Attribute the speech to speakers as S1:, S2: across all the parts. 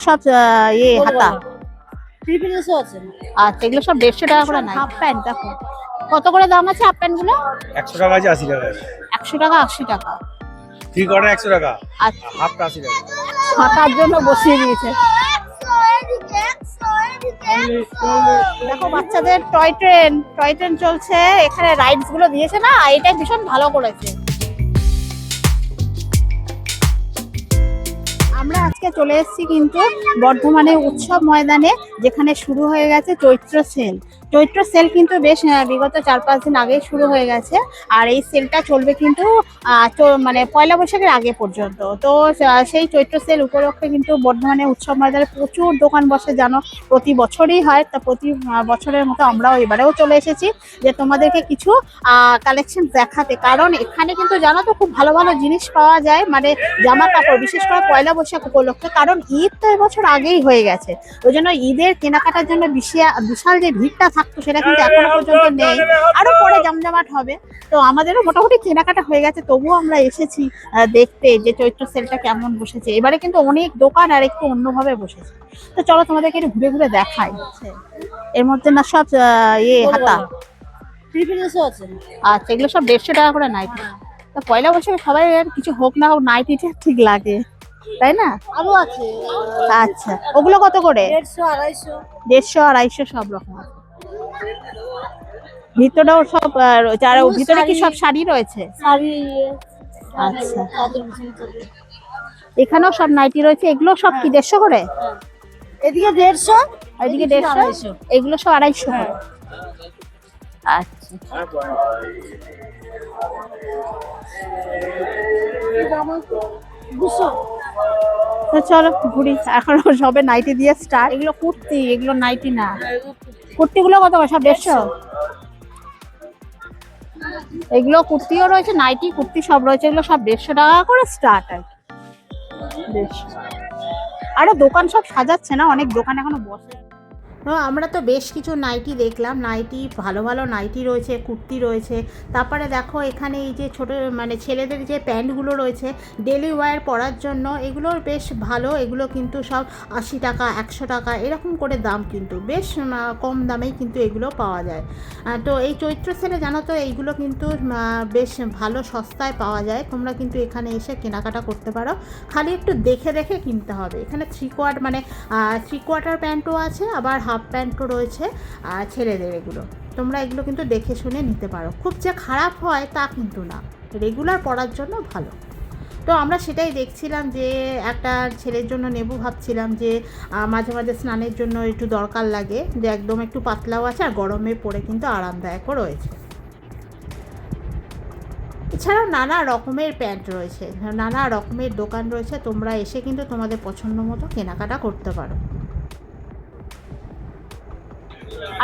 S1: সব ইয়ে হাতা
S2: আছে।
S1: আচ্ছা, এগুলো সব 150 টাকা করে নাই। হাফ প্যান্ট দেখো কত করে দাম আছে হাফ প্যান্ট গুলো?
S3: 100 টাকা আছে, 80 টাকা আছে।
S1: 100 টাকা 80 টাকা।
S3: থ্রি কোয়ার্টার 100 টাকা,
S1: আচ্ছা,
S3: হাফটা 80 টাকা।
S1: হাতার জন্য বসিয়ে দিয়েছে। দেখো বাচ্চাদের টয় ট্রেন চলছে এখানে, রাইডস গুলো দিয়েছে না, এটা ভীষণ ভালো করেছে। আমরা আজকে চলে এসেছি কিন্তু বর্ধমানে উৎসব ময়দানে, যেখানে শুরু হয়ে গেছে চৈত্র সেল। চৈত্র সেল কিন্তু বেশ বিগত 4-5 দিন আগে শুরু হয়ে গেছে, আর এই সেলটা চলবে কিন্তু মানে পয়লা বৈশাখের আগে পর্যন্ত। তো সেই চৈত্র সেল উপলক্ষে কিন্তু বর্ধমানে উৎসব ময়দানে প্রচুর দোকান বসে, জানো প্রতি বছরই হয়। তা প্রতি বছরের মতো আমরাও এবারেও চলে এসেছি যে তোমাদেরকে কিছু কালেকশন দেখাতে, কারণ এখানে কিন্তু জানো তো খুব ভালো ভালো জিনিস পাওয়া যায়, মানে জামা কাপড়, বিশেষ করে পয়লা বৈশাখ উপলক্ষে। কারণ ঈদ তো এবছর আগেই হয়ে গেছে, ওই জন্য ঈদের কেনাকাটার জন্য বিশাল যে ভিড়টা থাকতো সেটা কিন্তু এখনো পর্যন্ত নেই, আরো পরে জমজমাট হবে। তো আমাদেরও মোটামুটি কেনাকাটা হয়ে গেছে, তবুও আমরা এসেছি দেখতে যে চৈত্র সেলটা কেমন বসেছে। এবারে কিন্তু অনেক দোকান আর একটু অন্যভাবে বসেছে। তো চলো তোমাদেরকে একটু ঘুরে ঘুরে দেখাই। এর মধ্যে না সব হাতা
S2: আছে।
S1: আচ্ছা, এগুলো সব 150 টাকা করে নাইটি। তো পয়লা বৈশাখে সবাই আর কিছু হোক না হোক নাইটিটা ঠিক লাগে, তাই না?
S2: আরো আছে।
S1: আচ্ছা, ওগুলো কত করে?
S2: 150,
S1: 150, 250 সব রকম আছে। ভিতরেও সব রয়েছে। আর ভিতরে কি সব শাড়ি রয়েছে?
S2: শাড়ি।
S1: আচ্ছা, এখানেও সব নাইটি রয়েছে। এগুলো সব কি 150 করে?
S2: এদিকে 150,
S1: এদিকে 150, এগুলো সব 250 করে। আচ্ছা, তো চলো ঘুরি। এখন সবে নাইটি দিয়ে স্টার্ট। এগুলো কুর্তি, এগুলো নাইটি না। কুর্তিগুলো কত করে? সব 150। এগুলো কুর্তিও রয়েছে, নাইটি কুর্তি সব রয়েছে। এগুলো সব 150 টাকা করে স্টার্ট আর কি। বেশ, আরো দোকান সব সাজাচ্ছে না, অনেক দোকান এখনো বসে। আমরা তো বেশ কিছু নাইটি দেখলাম, নাইটি ভালো ভালো নাইটি রয়েছে, কুর্তি রয়েছে। তারপরে দেখো এখানে এই যে ছোট মানে ছেলেদের যে প্যান্টগুলো রয়েছে ডেলি ওয়্যার পরার জন্য, এগুলোর বেশ ভালো। এগুলো কিন্তু সব 80 টাকা 100 টাকা এরকম করে দাম, কিন্তু বেশ কম দামেই কিন্তু এগুলো পাওয়া যায়। তো এই চৈত্র সেলে জানো তো এইগুলো কিন্তু বেশ ভালো সস্তায় পাওয়া যায়। তোমরা কিন্তু এখানে এসে কেনাকাটা করতে পারো, খালি একটু দেখে দেখে কিনতে হবে। এখানে 3 কোয়ার্টার প্যান্টও আছে, আবার হাফ প্যান্টও রয়েছে ছেলেদের। তোমরা এগুলো কিন্তু দেখে শুনে নিতে পারো। খুব যে খারাপ হয় তা কিন্তু না, রেগুলার পরার জন্য ভালো। তো আমরা সেটাই দেখছিলাম যে একটা ছেলের জন্য নেব ভাবছিলাম, যে মাঝে মাঝে স্নানের জন্য একটু দরকার লাগে, যে একদম একটু পাতলাও আছে আর গরমে পরে কিন্তু আরামদায়কও রয়েছে। এছাড়াও নানা রকমের প্যান্ট রয়েছে, নানা রকমের দোকান রয়েছে। তোমরা এসে কিন্তু তোমাদের পছন্দ মতো কেনাকাটা করতে পারো।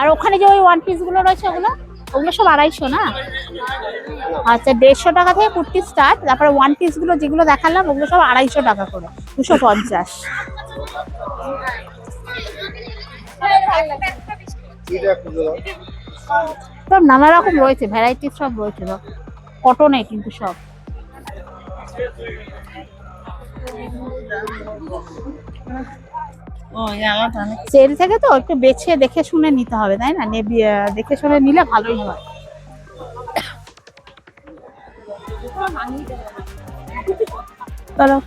S1: আর ওখানে যে ওই ওয়ান পিসগুলো রয়েছে ওগুলো সব 250 না? আচ্ছা, 150 টাকা থেকে কুর্তি স্টার্ট। তারপরে ওয়ান পিসগুলো যেগুলো দেখালাম ওগুলো সব 250 টাকা করে, 250। সব নানা রকম রয়েছে, ভ্যারাইটি সব রয়েছে। কটনে কিন্তু সব। সেল থেকে তো একটু বেছে দেখে শুনে নিতে হবে, তাই না? দেখে শুনে নিলে ভালোই হয়।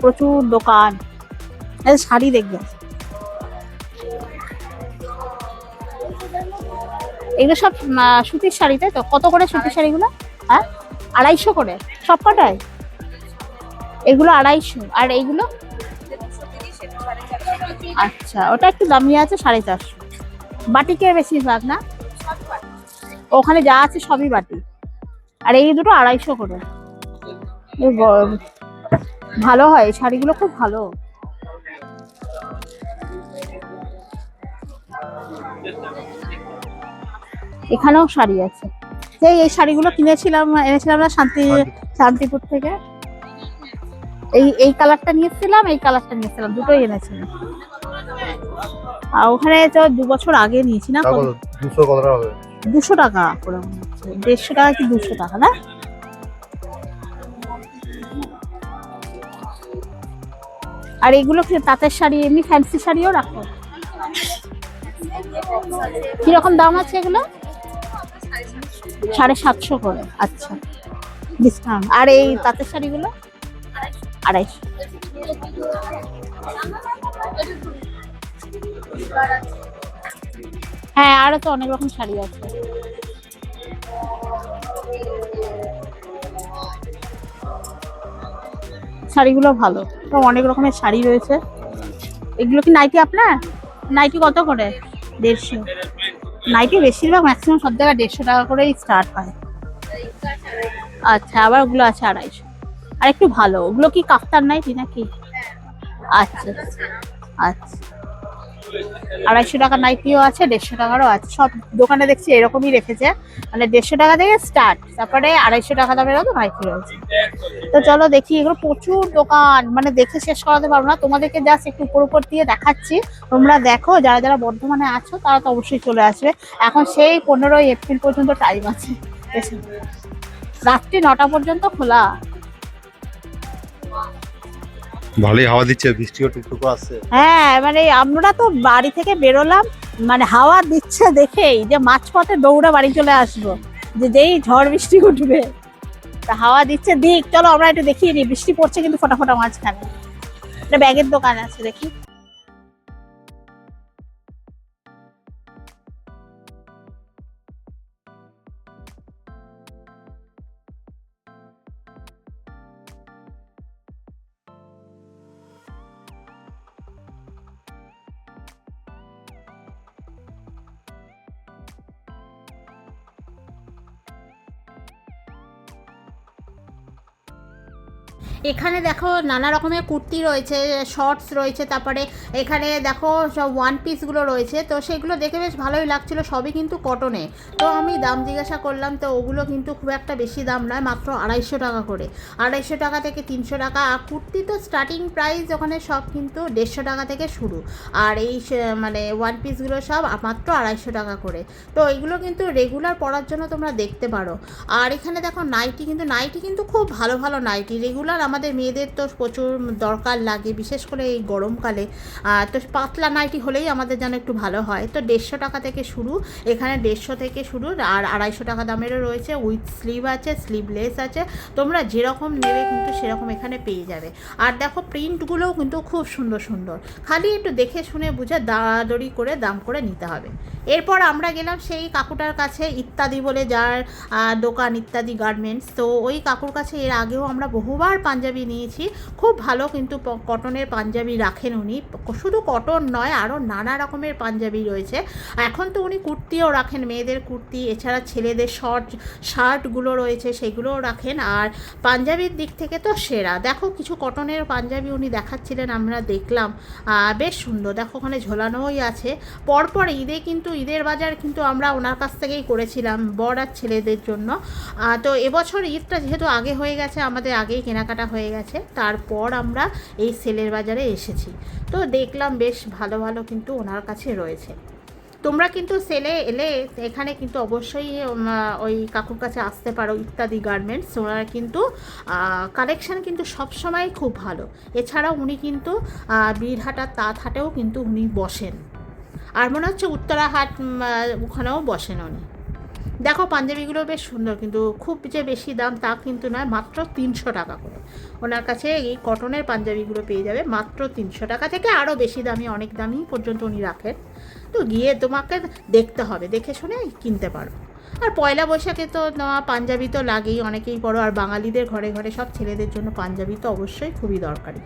S1: প্রচুর দোকান, শাড়ি দেখবে। এগুলো সব সুতির শাড়ি, তাই তো? কত করে সুতির শাড়িগুলো? হ্যাঁ, 250 করে সব কটায়? এগুলো 250, আর এইগুলো? আচ্ছা, ওটা একটু দামি আছে, 450। বাটিকের বেশিরভাগ না? ওখানে যা আছে সবই বাটি। আর এই দুটো 250 করে। ভালো হয় শাড়িগুলো, খুব ভালো। এখানেও শাড়ি আছে। এই শাড়িগুলো এনেছিলাম না শান্তিপুর থেকে। এই কালারটা নিয়েছিলাম, এই কালারটা নিয়েছিলাম, দুটোই এনেছিলাম। আর ওখানে তো 2 বছর আগে নিয়েছি না। 200 টাকা করে, 150 টাকা কি 200 টাকা না? আর এগুলো কি তাঁতের শাড়ি, এমনি ফ্যান্সি শাড়িও রাখো? কিরকম দাম আছে এগুলো? 750 করে, আচ্ছা ডিসকাউন্ট। আর এই তাঁতের শাড়িগুলো 250। হ্যাঁ, আরো তো অনেক রকম শাড়ি আছে। শাড়িগুলো ভালো, তো অনেক রকমের শাড়ি রয়েছে। এগুলো কি নাইটি আপনার? নাইটি কত করে? 150। নাইটি বেশিরভাগ ম্যাক্সিমাম সব জায়গায় 150 টাকা করেই স্টার্ট হয়। আচ্ছা, আবার ওগুলো আছে 250। আর একটু ভালো, ওগুলো কি কাফতান নাইটি নাকি? আচ্ছা আচ্ছা, 250 টাকা নাইটিও আছে, 150 টাকারও আছে। সব দোকানে দেখছি এরকমই রেখেছে, মানে 150 টাকা থেকে স্টার্ট, তারপরে 250 টাকা দামেরও তো নাইটি রয়েছে। তো চলো দেখি, এগুলো প্রচুর দোকান, মানে দেখে শেষ করাতে পারবো না। তোমাদেরকে জাস্ট একটু উপর দিয়ে দেখাচ্ছি, তোমরা দেখো। যারা যারা বর্ধমানে আছো তারা তো অবশ্যই চলে আসবে। এখন সেই 15ই এপ্রিল পর্যন্ত টাইম আছে, রাত্রি 9টা পর্যন্ত খোলা।
S3: ভালোই হাওয়া দিচ্ছে, বৃষ্টিও টুকটুকু আসছে।
S1: হ্যাঁ, মানে আমরা তো বাড়ি থেকে বেরোলাম, মানে হাওয়া দিচ্ছে দেখেই যে মাঝপথে দৌড়ে বাড়ি চলে আসবো, যে যেই ঝড় বৃষ্টি উঠবে। তা হাওয়া দিচ্ছে দিক, চলো আমরা একটু দেখিয়ে নিই। বৃষ্টি পড়ছে কিন্তু ফোটা ফোটা মাঝখানে। একটা ব্যাগের দোকান আছে, দেখি। এখানে দেখো নানা রকমের কুর্তি রয়েছে, শর্টস রয়েছে, তারপরে এখানে দেখো সব ওয়ান পিসগুলো রয়েছে। তো সেগুলো দেখে বেশ ভালোই লাগছিল, সবই কিন্তু কটনে। তো আমি দাম জিজ্ঞাসা করলাম, তো ওগুলো কিন্তু খুব একটা বেশি দাম নয়, মাত্র 250 টাকা করে। 250 টাকা থেকে 300 টাকা। আর কুর্তি তো স্টার্টিং প্রাইস ওখানে সব কিন্তু 150 টাকা থেকে শুরু। আর এই মানে ওয়ান পিসগুলো সব মাত্র 250 টাকা করে। তো এগুলো কিন্তু রেগুলার পরার জন্য তোমরা দেখতে পারো। আর এখানে দেখো নাইটি কিন্তু খুব ভালো ভালো নাইটি রেগুলার আমাদের মেয়েদের তো প্রচুর দরকার লাগে, বিশেষ করে এই গরমকালে। তো পাতলা নাইটি হলেই আমাদের যেন একটু ভালো হয়। তো 150 টাকা থেকে শুরু, এখানে 150 থেকে শুরু। আর 250 টাকা দামেরও রয়েছে, উইথ স্লিভ আছে, স্লিভলেস আছে। তোমরা যেরকম নেবে কিন্তু সেরকম এখানে পেয়ে যাবে। আর দেখো প্রিন্টগুলোও কিন্তু খুব সুন্দর সুন্দর, খালি একটু দেখে শুনে বুঝে দাঁড়াদড়ি করে দাম করে নিতে হবে। এরপর আমরা গেলাম সেই কাকুটার কাছে, ইত্যাদি বলে, যার দোকান ইত্যাদি গার্মেন্টস। তো ওই কাকুর কাছে এর আগেও আমরা বহুবার পাঞ্জাবি নিয়েছি, খুব ভালো কিন্তু কটনের পাঞ্জাবি রাখেন উনি। শুধু কটন নয়, আরও নানা রকমের পাঞ্জাবি রয়েছে। এখন তো উনি কুর্তিও রাখেন, মেয়েদের কুর্তি, এছাড়া ছেলেদের শার্টগুলো রয়েছে, সেগুলোও রাখেন। আর পাঞ্জাবির দিক থেকে তো সেরা। দেখো কিছু কটনের পাঞ্জাবি উনি দেখাচ্ছিলেন, আমরা দেখলাম, বেশ সুন্দর। দেখো ওখানে ঝোলানোই আছে। পরপর ঈদে কিন্তু, ঈদের বাজার কিন্তু আমরা ওনার কাছ থেকেই করেছিলাম বর আর ছেলেদের জন্য। তো এবছর ঈদটা যেহেতু আগে হয়ে গেছে, আমাদের আগেই কেনাকাটা হয়ে গেছে, তারপর আমরা এই সেলের বাজারে এসেছি। তো দেখলাম বেশ ভালো ভালো কিন্তু ওনার কাছে রয়েছে। তোমরা কিন্তু সেলে এলে এখানে কিন্তু অবশ্যই ওই কাকুর কাছে আসতে পারো, ইত্যাদি গার্মেন্টস। ওনারা কিন্তু কালেকশান কিন্তু সবসময় খুব ভালো। এছাড়াও উনি কিন্তু বীরহাটার তাঁতহাটেও কিন্তু উনি বসেন। আর মনে হচ্ছে উত্তরাহাট ওখানেও বসেন উনি। দেখো পাঞ্জাবিগুলো বেশ সুন্দর, কিন্তু খুব যে বেশি দাম তা কিন্তু নয়, মাত্র 300 টাকা করে। ওনার কাছে এই কটনের পাঞ্জাবিগুলো পেয়ে যাবে মাত্র 300 টাকা থেকে আরও বেশি দামি, অনেক দামি পর্যন্ত উনি রাখেন। তো গিয়ে তোমাকে দেখতে হবে, দেখে শুনে কিনতে পারো। আর পয়লা বৈশাখে তো পাঞ্জাবি তো লাগেই, অনেকেই পরো। আর বাঙালিদের ঘরে ঘরে সব ছেলেদের জন্য পাঞ্জাবি তো অবশ্যই খুবই দরকারি।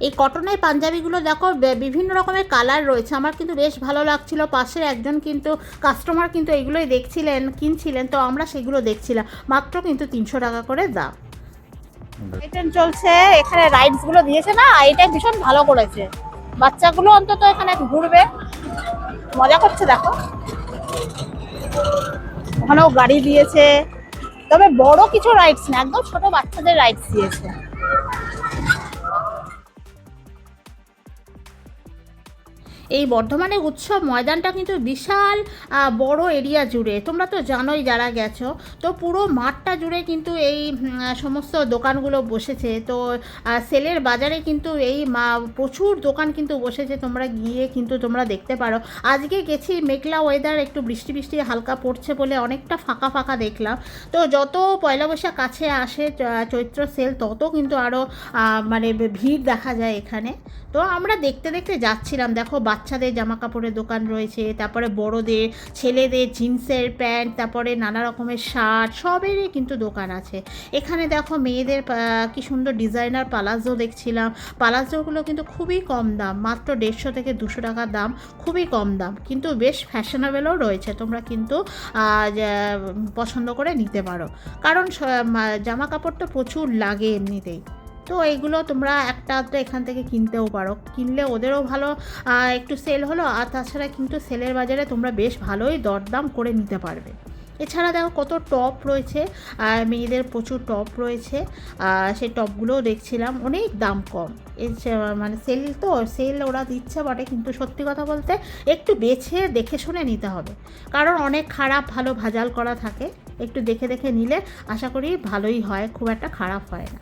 S1: এই কটনের পাঞ্জাবিগুলো দেখো বিভিন্ন রকমের কালার রয়েছে, আমার কিন্তু বেশ ভালো লাগছিল। পাশের একজন কিন্তু কাস্টমার কিন্তু এগুলোই দেখছিলেন, কিনছিলেন, তো আমরা সেগুলো দেখছিলাম। মাত্র কিন্তু 300 টাকা করে দাম। ট্রেন চলছে, এখানে রাইডসগুলো দিয়েছে না, এটা ভীষণ ভালো করেছে। বাচ্চাগুলো অন্তত এখানে ঘুরবে, মজা করছে। দেখো ওখানেও গাড়ি দিয়েছে, তবে বড় কিছু রাইডস না, একদম ছোট বাচ্চাদের রাইডস দিয়েছে। এই বর্ধমানে উৎসব ময়দানটা কিন্তু বিশাল বড় এরিয়া জুড়ে, তোমরা তো জানোই যারা গেছো। তো পুরো মাঠটা জুড়ে কিন্তু এই সমস্ত দোকানগুলো বসেছে। তো সেলের বাজারে কিন্তু এই প্রচুর দোকান কিন্তু বসেছে, তোমরা গিয়ে কিন্তু তোমরা দেখতে পারো। আজকে গেছি, মেঘলা ওয়েদার, একটু বৃষ্টি বৃষ্টি হালকা পড়ছে বলে অনেকটা ফাঁকা ফাঁকা দেখলাম। তো যত পয়লা বৈশাখ কাছে আসে চৈত্র সেল, তত কিন্তু আরও মানে ভিড় দেখা যায় এখানে। তো আমরা দেখতে দেখতে যাচ্ছিলাম। দেখো বাচ্চাদের জামা কাপড়ের দোকান রয়েছে, তারপরে বড়দের, ছেলেদের জিন্সের প্যান্ট, তারপরে নানা রকমের শার্ট, সবেরই কিন্তু দোকান আছে এখানে। দেখো মেয়েদের কি সুন্দর ডিজাইনার পালাজো দেখছিলাম। পালাজোগুলো কিন্তু খুবই কম দাম, মাত্র 150 থেকে 200 টাকা দাম, খুবই কম দাম, কিন্তু বেশ ফ্যাশনেবলও রয়েছে। তোমরা কিন্তু পছন্দ করে নিতে পারো, কারণ জামা কাপড় তো প্রচুর লাগে এমনিতেই। তো এইগুলো তোমরা একটা আধটা এখান থেকে কিনতেও পারো, কিনলে ওদেরও ভালো একটু সেল হলো। আর তাছাড়া কিন্তু সেলের বাজারে তোমরা বেশ ভালোই দরদাম করে নিতে পারবে। এছাড়া দেখো কত টপ রয়েছে, মেয়েদের প্রচুর টপ রয়েছে, সেই টপগুলোও দেখছিলাম, অনেক দাম কম। মানে সেল ওরা দিচ্ছে বটে, কিন্তু সত্যি কথা বলতে একটু বেছে দেখে শুনে নিতে হবে, কারণ অনেক খারাপ ভালো ভাজাল করা থাকে। একটু দেখে দেখে নিলে আশা করি ভালোই হয়, খুব একটা খারাপ হয় না।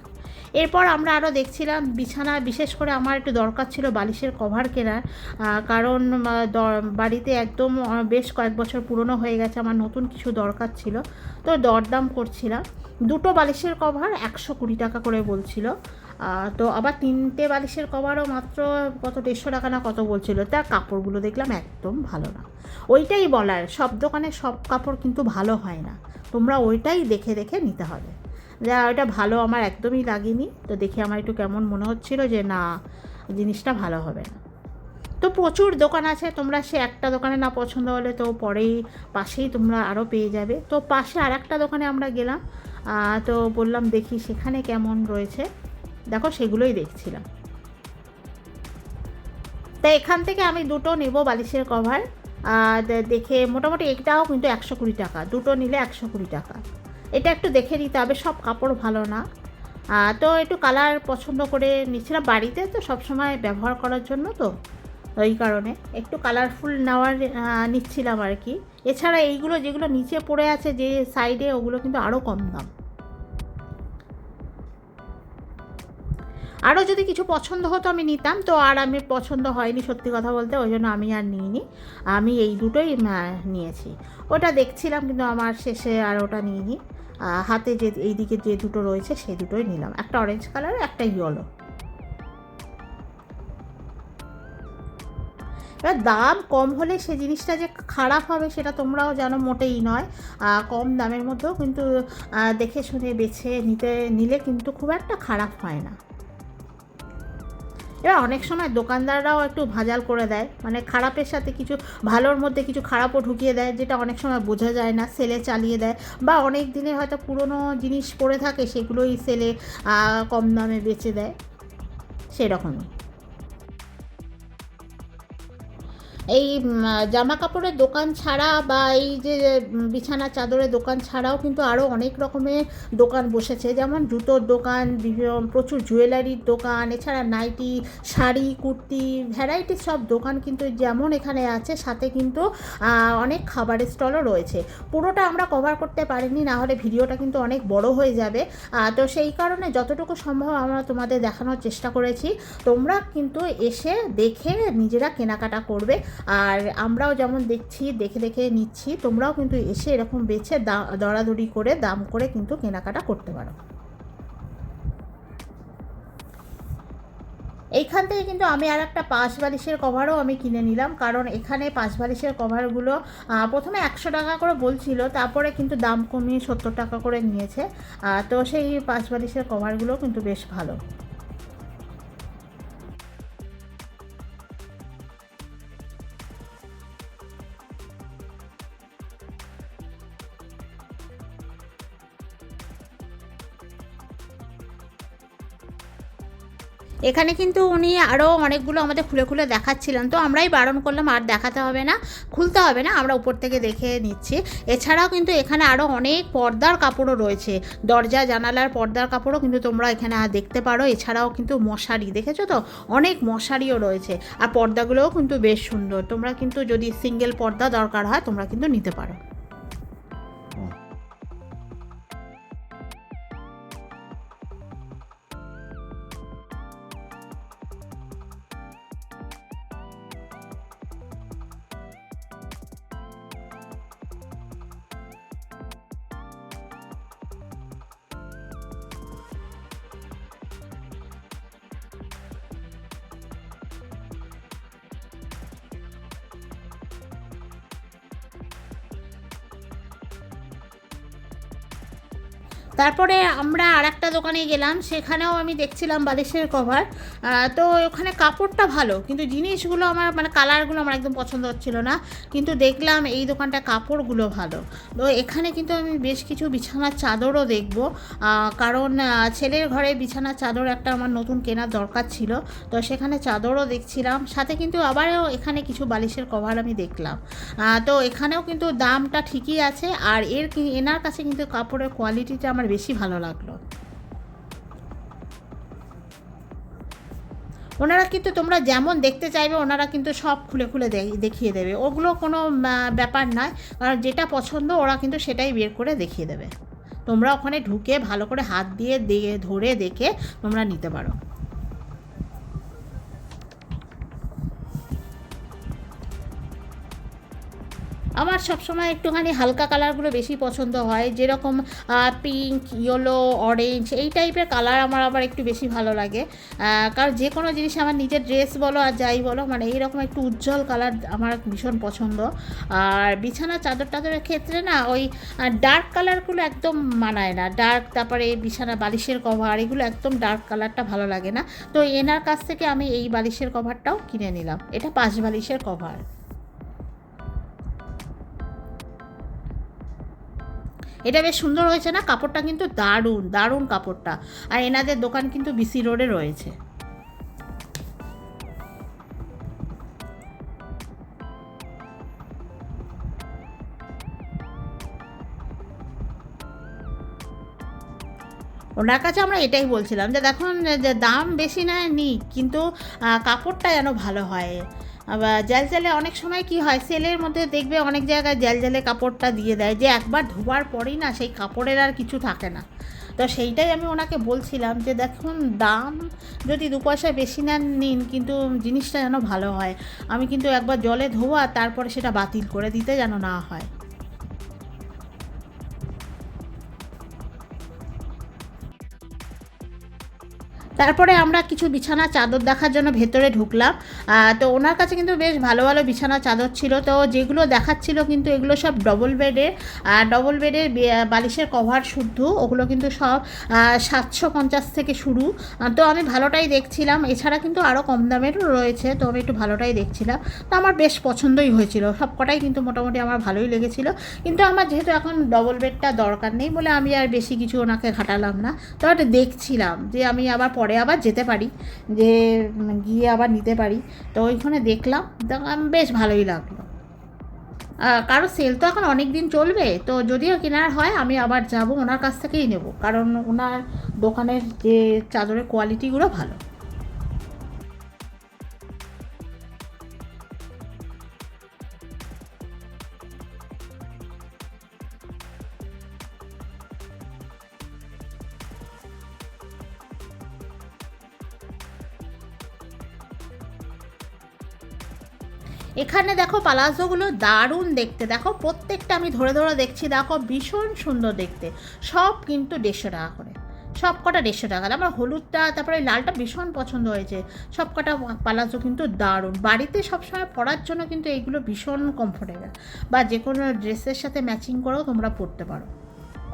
S1: এরপর আমরা আরও দেখছিলাম বিছানা, বিশেষ করে আমার একটু দরকার ছিল বালিশের কভার কেনার, কারণ বাড়িতে একদম বেশ কয়েক বছর পুরনো হয়ে গেছে, আমার নতুন কিছু দরকার ছিল। তো দরদাম করছিলাম, দুটো বালিশের কভার 120 টাকা করে বলছিল। তো আবার 3টে বালিশের কভারও মাত্র কত 150 টাকা না কত বলছিল। তা কাপড়গুলো দেখলাম একদম ভালো না। ওইটাই বলার, সব দোকানে সব কাপড় কিন্তু ভালো হয় না, তোমরা ওইটাই দেখে দেখে নিতে হবে। যা ওটা ভালো আমার একদমই লাগেনি। তো দেখে আমার একটু কেমন মনে হচ্ছিল যে না, জিনিসটা ভালো হবে না। তো প্রচুর দোকান আছে, তোমরা সে একটা দোকানে না পছন্দ হলে তো পরেই পাশেই তোমরা আরও পেয়ে যাবে। তো পাশে আর একটা দোকানে আমরা গেলাম, তো বললাম দেখি সেখানে কেমন রয়েছে। দেখো সেগুলোই দেখছিলাম। তাই এখান থেকে আমি দুটো নেব বালিশের কভার, দেখে মোটামুটি একটাও কিন্তু 120 টাকা, দুটো নিলে 120 টাকা। এটা একটু দেখে নিতে হবে, সব কাপড় ভালো না। তো একটু কালার পছন্দ করে নিচ্ছিলাম, বাড়িতে তো সবসময় ব্যবহার করার জন্য, তো এই কারণে একটু কালারফুল নিচ্ছিলাম আর কি। এছাড়া এইগুলো যেগুলো নিচে পড়ে আছে যে সাইডে, ওগুলো কিন্তু আরও কম দাম। আরও যদি কিছু পছন্দ হতো আমি নিতাম, তো আর আমি পছন্দ হয়নি সত্যি কথা বলতে, ওই জন্য আমি আর নিইনি। আমি এই দুটোই নিয়েছি। ওটা দেখছিলাম কিন্তু আমার শেষে আর ওটা নিইনি। হাতে যে এইদিকে যে দুটো রয়েছে সেই দুটোই নিলাম, একটা অরেঞ্জ কালার, একটা ইয়েলো। এবার দাম কম হলে সে জিনিসটা যে খারাপ হবে সেটা তোমরাও জানো, মোটেই নয়। কম দামের মধ্যেও কিন্তু দেখে শুনে বেছে নিলে কিন্তু খুব একটা খারাপ হয় না। এবার অনেক সময় দোকানদাররাও একটু ভাজাল করে দেয়, মানে খারাপের সাথে কিছু ভালোর মধ্যে কিছু খারাপও ঢুকিয়ে দেয়, যেটা অনেক সময় বোঝা যায় না, সেলে চালিয়ে দেয়। বা অনেক দিনের হয়তো পুরনো জিনিস পড়ে থাকে, সেগুলোই সেলে কম দামে বেচে দেয়, সেরকমই। এই জামা কাপড়ের দোকান ছাড়া বা এই যে বিছানা চাদরের দোকান ছাড়াও কিন্তু আরও অনেক রকমের দোকান বসেছে, যেমন জুতোর দোকান, প্রচুর জুয়েলারির দোকান, এছাড়া নাইটি, শাড়ি, কুর্তি, ভ্যারাইটির সব দোকান কিন্তু যেমন এখানে আছে, সাথে কিন্তু অনেক খাবারের স্টলও রয়েছে। পুরোটা আমরা কভার করতে পারিনি, না হলে ভিডিওটা কিন্তু অনেক বড় হয়ে যাবে। তো সেই কারণে যতটুকু সম্ভব আমরা তোমাদের দেখানোর চেষ্টা করেছি। তোমরা কিন্তু এসে দেখে নিজেরা কেনাকাটা করবে, আর আমরাও যেমন দেখছি দেখে দেখে নিচ্ছি, তোমরাও কিন্তু এসে এরকম বেছে দরাদরি করে দাম করে কিন্তু কেনাকাটা করতে পারো। এইখান থেকে কিন্তু আমি আর একটা 5 বালিশের কভারও আমি কিনে নিলাম, কারণ এখানে 5 বালিশের কভারগুলো প্রথমে 100 টাকা করে বলছিল, তারপরে কিন্তু দাম কমিয়ে 70 টাকা করে নিয়েছে। তো সেই 5 বালিশের কভারগুলো কিন্তু বেশ ভালো। এখানে কিন্তু উনি আরও অনেকগুলো আমাদের খুলে খুলে দেখাচ্ছিলেন, তো আমরাই বারণ করলাম আর দেখাতে হবে না, খুলতে হবে না, আমরা উপর থেকে দেখে নিচ্ছি। এছাড়াও কিন্তু এখানে আরও অনেক পর্দার কাপড়ও রয়েছে, দরজা জানালার পর্দার কাপড়ও কিন্তু তোমরা এখানে দেখতে পারো। এছাড়াও কিন্তু মশারি দেখেছো তো, অনেক মশারিও রয়েছে, আর পর্দাগুলোও কিন্তু বেশ সুন্দর। তোমরা কিন্তু যদি সিঙ্গেল পর্দা দরকার হয় তোমরা কিন্তু নিতে পারো। তারপরে আমরা আরেকটা দোকানে গেলাম, সেখানেও আমি দেখছিলাম বালিশের কভার। তো ওখানে কাপড়টা ভালো, কিন্তু জিনিসগুলো আমার মানে কালারগুলো আমার একদম পছন্দ হচ্ছিল না, কিন্তু দেখলাম এই দোকানটা কাপড়গুলো ভালো। তো এখানে কিন্তু আমি বেশ কিছু বিছানার চাদরও দেখব, কারণ ছেলের ঘরে বিছানার চাদর একটা আমার নতুন কেনার দরকার ছিল, তো সেখানে চাদরও দেখছিলাম, সাথে কিন্তু আবারও এখানে কিছু বালিশের কভার আমি দেখলাম। তো এখানেও কিন্তু দামটা ঠিকই আছে, আর এনার কাছে কিন্তু কাপড়ের কোয়ালিটিটা আমার বেশি ভালো লাগলো। ওনারা কিন্তু তোমরা যেমন দেখতে চাইবে ওনারা কিন্তু সব খুলে খুলে দেখিয়ে দেবে, ওগুলো কোনো ব্যাপার নয়, কারণ যেটা পছন্দ ওরা কিন্তু সেটাই বের করে দেখিয়ে দেবে। তোমরা ওখানে ঢুকে ভালো করে হাত দিয়ে ধরে দেখে তোমরা নিতে পারো। আমার সবসময় একটুখানি হালকা কালারগুলো বেশি পছন্দ হয়, যেরকম পিঙ্ক, ইয়েলো, অরেঞ্জ এই টাইপের কালার আমার আবার একটু বেশি ভালো লাগে। কারণ যে কোনো জিনিস আমার নিজের ড্রেস বলো আর যাই বলো, মানে এইরকম একটু উজ্জ্বল কালার আমার ভীষণ পছন্দ। আর বিছানা চাদর টাদরের ক্ষেত্রে না ওই ডার্ক কালারগুলো একদম মানায় না, ডার্ক, তারপরে বিছানা বালিশের কভার এগুলো একদম ডার্ক কালারটা ভালো লাগে না। তো এনার কাছ থেকে আমি এই বালিশের কভারটাও কিনে নিলাম, এটা 5 বালিশের কভার। এটা বেশ সুন্দর হয়েছে না, কাপড়টা কিন্তু দারুণ দারুণ কাপড়টা। আর এনাদের দোকান কিন্তু বিসি রোডে রয়েছে। ওনার কাছে আমরা এটাই বলছিলাম যে দেখুন, যে দাম বেশি না নিই, কিন্তু কাপড়টা যেন ভালো হয়। আবার জ্যালজ্যালে অনেক সময় কি হয়, সেলের মধ্যে দেখবে অনেক জায়গায় জ্যালজ্যালে কাপড়টা দিয়ে দেয়, যে একবার ধোবার পরেই না সেই কাপড়ের আর কিছু থাকে না। তো সেইটাই আমি ওনাকে বলছিলাম যে দেখুন, দাম যদি 2 পয়সা বেশি না নিন, কিন্তু জিনিসটা যেন ভালো হয়। আমি কিন্তু একবার জলে ধোয়া তারপরে সেটা বাতিল করে দিতে যেন না হয়। তারপরে আমরা কিছু বিছানা চাদর দেখার জন্য ভেতরে ঢুকলাম। তো ওনার কাছে কিন্তু বেশ ভালো ভালো বিছানা চাদর ছিল, তো যেগুলো দেখাচ্ছিল কিন্তু এগুলো সব ডবল বেডের বালিশের কভার শুদ্ধ, ওগুলো কিন্তু সব 750 থেকে শুরু। তো আমি ভালোটাই দেখছিলাম, এছাড়া কিন্তু আরও কম দামেরও রয়েছে, তো আমি একটু ভালোটাই দেখছিলাম। তো আমার বেশ পছন্দই হয়েছিল, সব কটাই কিন্তু মোটামুটি আমার ভালোই লেগেছিলো। কিন্তু আমার যেহেতু এখন ডবল বেডটা দরকার নেই বলে আমি আর বেশি কিছু ওনাকে ঘাটালাম না, তো একটা দেখছিলাম যে আমি আবার পরে আবার যেতে পারি, যে গিয়ে আবার নিতে পারি। তো ওইখানে দেখলাম বেশ ভালোই লাগলো। কারণ সেল তো এখন অনেক দিন চলবে, তো যদিও কেনার হয় আমি আবার যাব, ওনার কাছ থেকেই নেব, কারণ ওনার দোকানের যে চাদরের কোয়ালিটিগুলো ভালো। এখানে দেখো পালাজোগুলো দারুণ দেখতে, দেখো প্রত্যেকটা আমি ধরে ধরে দেখছি, দেখো ভীষণ সুন্দর দেখতে। সব কিন্তু 150 টাকা করে, সব কটা 150 টাকা। আমার হলুদটা তারপরে লালটা ভীষণ পছন্দ হয়েছে। সব কটা পালাজো কিন্তু দারুণ, বাড়িতে সবসময় পরার জন্য কিন্তু এইগুলো ভীষণ কমফোর্টেবল, বা যে কোনো ড্রেসের সাথে ম্যাচিং করেও তোমরা পরতে পারো,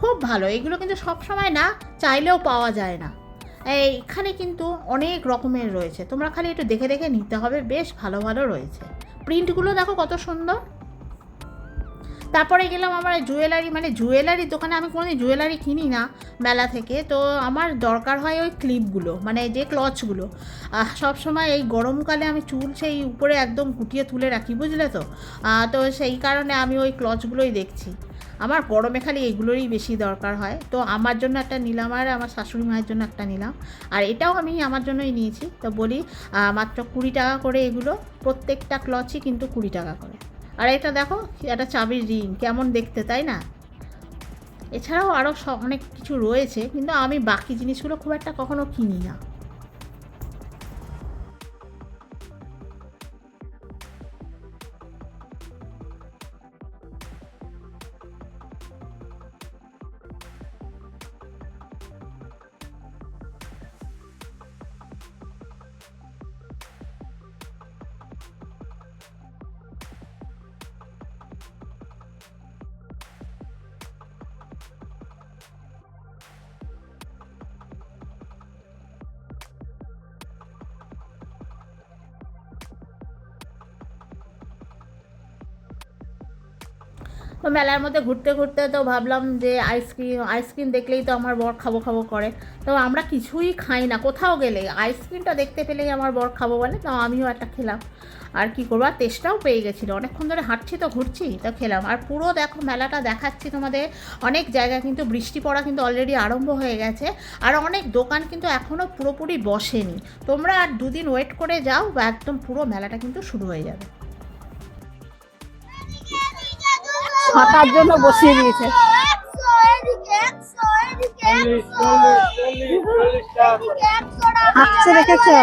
S1: খুব ভালো। এগুলো কিন্তু সব সময় না চাইলেও পাওয়া যায় না, এখানে কিন্তু অনেক রকমের রয়েছে, তোমরা খালি একটু দেখে দেখে নিতে হবে, বেশ ভালো ভালো রয়েছে। প্রিন্টগুলো দেখো কত সুন্দর। তারপরে গেলাম আমার জুয়েলারি, মানে জুয়েলারির দোকানে। আমি কোনোদিন জুয়েলারি কিনি না মেলা থেকে, তো আমার দরকার হয় ওই ক্লিপগুলো, মানে যে ক্লচগুলো। সবসময় এই গরমকালে আমি চুল সেই উপরে একদম গুটিয়ে তুলে রাখি, বুঝলে তো। তো সেই কারণে আমি ওই ক্লচগুলোই দেখছি। আমার গরমে খালি এগুলোরই বেশি দরকার হয়, তো আমার জন্য একটা নিলাম আর আমার শাশুড়ি মায়ের জন্য একটা নিলাম। আর এটাও আমি আমার জন্যই নিয়েছি। তো বলি মাত্র 20 টাকা করে এগুলো, প্রত্যেকটা ক্লচই কিন্তু 20 টাকা করে। আর এটা দেখো, একটা চাবির রিং, কেমন দেখতে, তাই না? এছাড়াও আরও অনেক কিছু রয়েছে, কিন্তু আমি বাকি জিনিসগুলো খুব একটা কখনো কিনি না। তো মেলার মধ্যে ঘুরতে ঘুরতে তো ভাবলাম যে আইসক্রিম দেখলেই তো আমার বর খাবো খাবো করে। তো আমরা কিছুই খাই না, কোথাও গেলে আইসক্রিমটা দেখতে পেলেই আমার বর খাবো বলে, তো আমিও একটা খেলাম। আর কি করবো, আর তেষ্টাও পেয়ে গেছিলো, অনেকক্ষণ ধরে হাঁটছি তো ঘুরছি, তো খেলাম। আর পুরো দেখো মেলাটা দেখাচ্ছি তোমাদের, অনেক জায়গায় কিন্তু বৃষ্টি পড়া কিন্তু অলরেডি আরম্ভ হয়ে গেছে। আর অনেক দোকান কিন্তু এখনও পুরোপুরি বসেনি। তোমরা আর 2 দিন ওয়েট করে যাও, বা একদম পুরো মেলাটা কিন্তু শুরু হয়ে যাবে।
S2: হাঁটার জন্য বসিয়ে দিয়েছে।
S1: হাঁকছে, দেখেছো?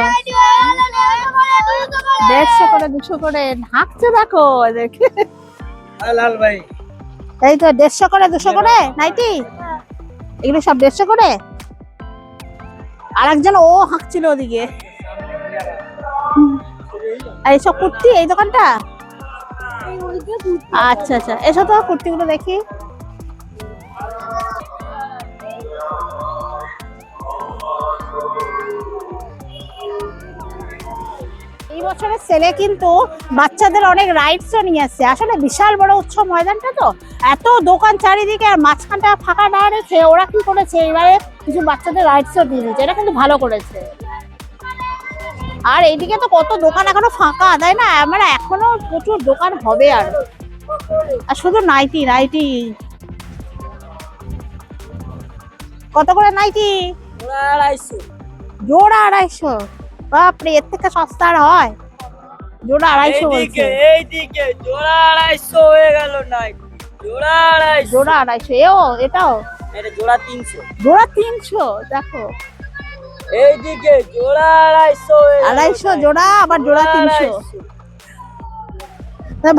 S1: 150 করে 200 করে হাঁকছে, দেখো দেখে।
S4: লাল ভাই,
S1: এই তো 150 করে 200 করে নাইটি, এগুলো সব 150 করে। আর একজন ও হাঁকছিল ওদিকে। আর এইসব কুর্তি, এই দোকানটা। আচ্ছা আচ্ছা, এসো তো কুর্তিগুলো দেখি। এই বছরের সেলে কিন্তু বাচ্চাদের অনেক রাইডসও নিয়ে আসছে। আসলে বিশাল বড় উৎসব ময়দানটা, তো এত দোকান চারিদিকে, আর মাঝখানটা ফাঁকা না রেখে ওরা কি করেছে, এবারে কিছু বাচ্চাদের রাইডসও দিয়ে দিয়েছে। এটা কিন্তু ভালো করেছে। আর এইদিকে তো কত দোকান এখনো ফাঁকা, তাই না? মানে এখনো প্রচুর দোকান হবে। আর শুধু নাইটি নাইটি। কত করে নাইটি? জোড়া 250। বাপরে, এর থেকে সস্তা আর হয়? জোড়া 250 বলছে।
S4: এইদিকে জোড়া 250 হয়ে গেল নাই, জোড়া 250,
S1: জোড়া 250। এটাও
S4: এটা জোড়া 300,
S1: জোড়া 300। দেখো,
S4: এইদিকে জোড়া 250,
S1: 250 জোড়া, আবার জোড়া 300।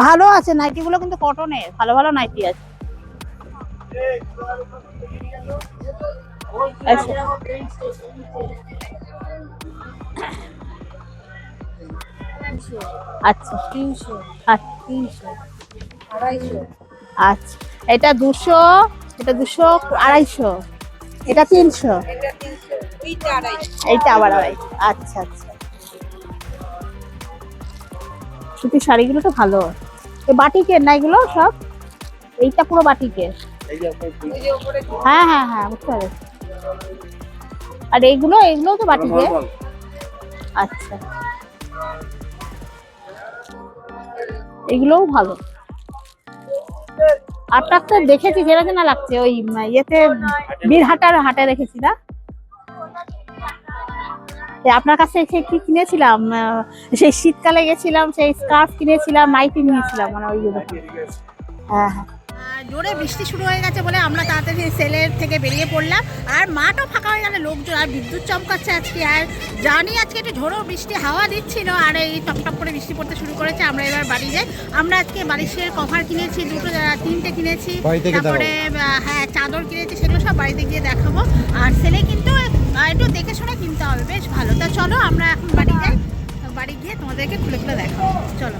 S1: ভালো আছে নাইটি গুলো, কিন্তু কটনের ভালো ভালো নাইটি আছে। আচ্ছা
S2: 300,
S1: আচ্ছা
S2: 300, 250,
S1: আচ্ছা, এটা 200, এটা 200, 250, এটা 300,
S2: এটা 300, এইটা 250।
S1: এইটা আবার 250। আচ্ছা আচ্ছা, সুতির শাড়িগুলো তো ভালো। এই বাটিকের না এগুলো সব? এইটা পুরো বাটিকের।
S2: ওই যে উপরে
S1: হ্যাঁ হ্যাঁ হ্যাঁ, বুঝতে পারছি। আর এইগুলো তো বাটিকের। আচ্ছা, এগুলোও ভালো। আপনারটা দেখেছি, যেটা না লাগছে ওই ইয়েতে, বীরহাটার হাটে দেখেছি না? আপনার কাছে কি কিনেছিলাম, সেই শীতকালে গেছিলাম, সেই স্কার্ফ কিনেছিলাম, নাইটি নিয়েছিলাম, মানে ওইগুলো। হ্যাঁ হ্যাঁ। জোরে বৃষ্টি শুরু হয়ে গেছে বলে আমরা তাড়াতাড়ি সেলের থেকে বেরিয়ে পড়লাম। আর মাঠও ফাঁকা হয়ে গেল, লোকজন, আর বিদ্যুৎ চমকাচ্ছে আজকে। আর জানি আজকে একটু ঝোড়ো বৃষ্টি হাওয়া দিচ্ছিল, আর এই টপটপ করে বৃষ্টি পড়তে শুরু করেছে। আমরা এবার বাড়ি যাই। আমরা আজকে বালিশের কভার কিনেছি, 3টে কিনেছি, তারপরে হ্যাঁ চাদর কিনেছি, সেগুলো সব বাড়িতে গিয়ে দেখাবো। আর সেলে কিন্তু একটু দেখে শুনে কিনতে হবে, বেশ ভালো। তা চলো আমরা এখন বাড়ি যাই, বাড়ি গিয়ে তোমাদেরকে খুলে খুলে দেখাবো। চলো।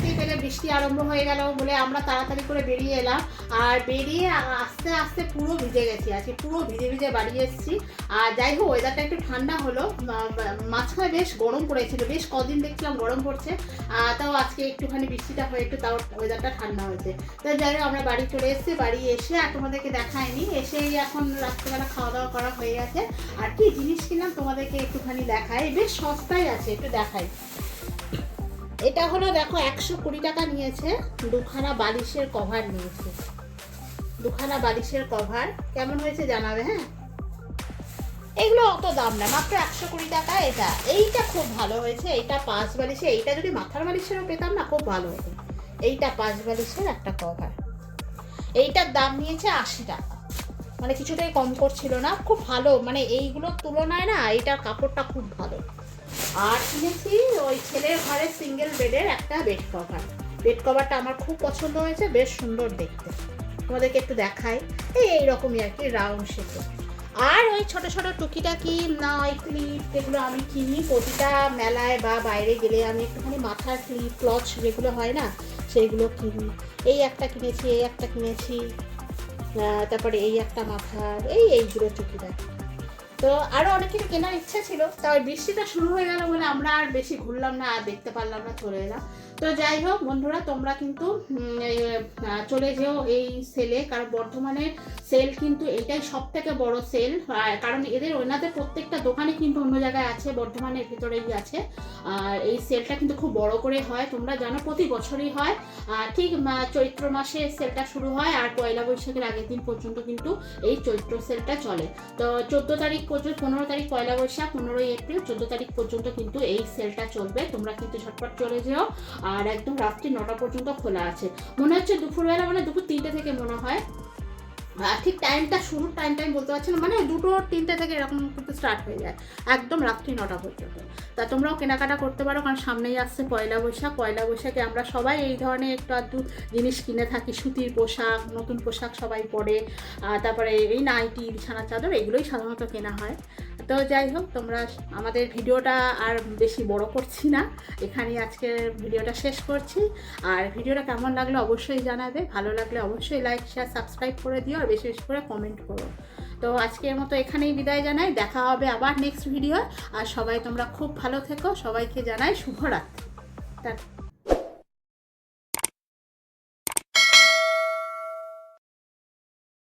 S1: দেখতেই পেলে বৃষ্টি আরম্ভ হয়ে গেল বলে আমরা তাড়াতাড়ি করে বেরিয়ে এলাম। আর বেরিয়ে আস্তে আস্তে পুরো ভিজে গেছি, আজকে পুরো ভিজে ভিজে বাড়ি এসেছি। আর যাই হোক ওয়েদারটা একটু ঠান্ডা হলো, মাঝখানে বেশ গরম পড়েছিল, বেশ কদিন দেখছিলাম গরম পড়ছে, তাও আজকে একটুখানি বৃষ্টিটা হয়ে একটু তাও ওয়েদারটা ঠান্ডা হয়েছে। তো যাই হোক আমরা বাড়ি চলে এসেছি, বাড়ি এসে আর তোমাদেরকে দেখায়নি, এসেই এখন রাত্রেবেলা খাওয়া দাওয়া করা হয়ে গেছে। আর কি জিনিস কিনলাম তোমাদেরকে একটুখানি দেখাই, বেশ সস্তায় আছে, একটু দেখাই। এটা হলো দেখো 120 টাকা নিয়েছে, দুখানা বালিশের কভার নিয়েছে, দুখানা বালিশের কভার। কেমন হয়েছে জানাবে হ্যাঁ। এগুলো অত দাম না, মাত্র 120 টাকা। এইটা খুব ভালো হয়েছে, এইটা 5 বালিশে, এইটা যদি মাথার বালিশেরও পেতাম না খুব ভালো হতো। এইটা 5 বালিশের একটা কভার, এইটার দাম নিয়েছে 80 টাকা, মানে কিছুটাই কম করছিল না, খুব ভালো, মানে এইগুলোর তুলনায় না এইটার কাপড়টা খুব ভালো। আর কিনেছি ওই ছেলের ঘরে সিঙ্গেল বেডের একটা বেড কভার, বেড কভারটা আমার খুব পছন্দ হয়েছে, বেশ সুন্দর দেখতে, তোমাদেরকে একটু দেখাই। এইরকমই আর কি, রাউন্ড শেপে। আর ওই ছোট ছোট টুকিটাকি না ওই ক্লিপ, যেগুলো আমি কিনি প্রতিটা মেলায় বা বাইরে গেলে, আমি একটুখানি মাথার ক্লিপ ক্লচ যেগুলো হয় না সেইগুলো কিনি। এই একটা কিনেছি, এই একটা কিনেছি, তারপরে এই একটা মাথার, এইগুলো টুকিটাকি। তো আরও অনেক কিছু কেনার ইচ্ছা ছিল, তাই বৃষ্টিটা শুরু হয়ে গেল বলে আমরা আর বেশি ঘুরলাম না, আর দেখতে পারলাম না, চলে এলাম। তো যাই হোক বন্ধুরা, তোমরা কিন্তু চলে যেও এই সেলে, কারণ বর্ধমানে সেল কিন্তু এটাই সব থেকে বড় সেল, কারণ এদের ওনাদের প্রত্যেকটা দোকানে কিন্তু অন্য জায়গায় আছে, বর্ধমানের ভিতরেই আছে। আর এই সেলটা কিন্তু খুব বড় করে হয়, তোমরা জানো প্রতি বছরই হয়। ঠিক চৈত্র মাসে সেলটা শুরু হয়, আর পয়লা বৈশাখের আগের দিন পর্যন্ত কিন্তু এই চৈত্র সেলটা চলে। তো 14 তারিখ পর্যন্ত, 15 তারিখ পয়লা বৈশাখ, 15ই এপ্রিল, 14 তারিখ পর্যন্ত কিন্তু এই সেলটা চলবে। তোমরা কিন্তু ঝটপট চলে যেও। আর একদম রাত্রি 9টা পর্যন্ত খোলা আছে, মনে হচ্ছে দুপুরবেলা, মানে দুপুর 3টে থেকে মনে হয়, ঠিক টাইমটা শুরুর টাইম বলতে পারছি না, মানে 2টো 3টে থেকে এরকম কিন্তু স্টার্ট হয়ে যায়, একদম রাত্রি 9টা পর্যন্ত। তা তোমরাও কেনাকাটা করতে পারো, কারণ সামনেই আসছে পয়লা বৈশাখ। পয়লা বৈশাখে আমরা সবাই এই ধরনের একটু আধটু জিনিস কিনে থাকি, সুতির পোশাক, নতুন পোশাক সবাই পরে, তারপরে এই নাইটি, বিছানা চাদর, এগুলোই সাধারণত কেনা হয়। তো যাই হোক, তোমরা আমাদের ভিডিওটা আর বেশি বড় করছি না, এখানেই আজকের ভিডিওটা শেষ করছি। আর ভিডিওটা কেমন লাগলো অবশ্যই জানাবে, ভালো লাগলে অবশ্যই লাইক শেয়ার সাবস্ক্রাইব করে দিও, আর বেশি বেশি করে কমেন্ট করো। তো আজকের মতো এখানেই বিদায় জানাই, দেখা হবে আবার নেক্সট ভিডিও। আর সবাই তোমরা খুব ভালো থেকো, সবাইকে জানাই শুভরাত্রি।